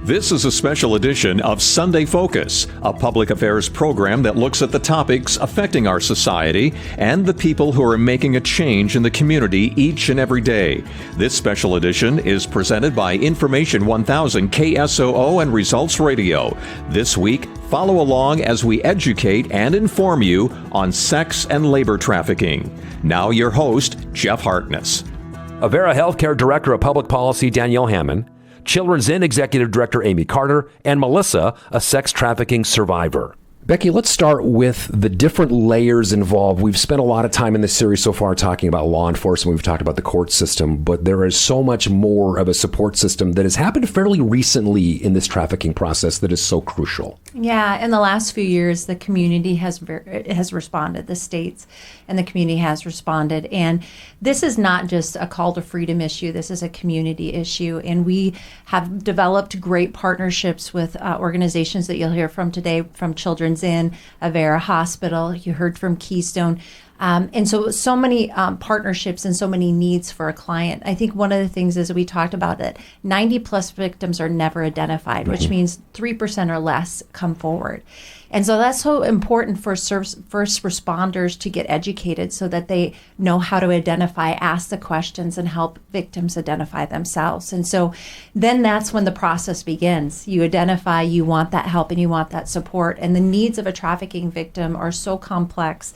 This is a special edition of Sunday Focus, a public affairs program that looks at the topics affecting our society and the people who are making a change in the community each and every day. This special edition is presented by Information 1000 KSOO and Results Radio. This week, follow along as we educate and inform you on sex and labor trafficking. Now your host, Jeff Harkness. Avera Healthcare Director of Public Policy, Danielle Hammond, Children's Inn Executive Director Amy Carter, and Melissa, a sex trafficking survivor. Becky, let's start with the different layers involved. We've spent a lot of time in this series so far talking about law enforcement. We've talked about the court system, but there is so much more of a support system that has happened fairly recently in this trafficking process that is so crucial. Yeah, in the last few years, the community has responded. The states and the community has responded. And this is not just a call to freedom issue. This is a community issue. And we have developed great partnerships with organizations that you'll hear from today, from Children's Inn, Avera Hospital. You heard from Keystone. And so many partnerships and so many needs for a client. I think one of the things is we talked about that 90 plus victims are never identified, which means 3% or less come forward. And so that's so important for first responders to get educated so that they know how to identify, ask the questions, and help victims identify themselves. And so then that's when the process begins. You identify, you want that help, and you want that support. And the needs of a trafficking victim are so complex.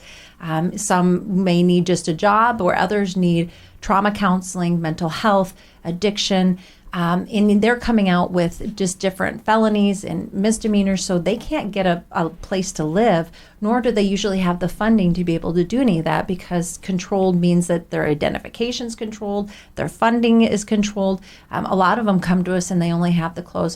Some may need just a job, or others need trauma counseling, mental health, addiction. And they're coming out with just different felonies and misdemeanors, so they can't get a place to live, nor do they usually have the funding to be able to do any of that, because controlled means that their identification's controlled, their funding is controlled. A lot of them come to us and they only have the clothes on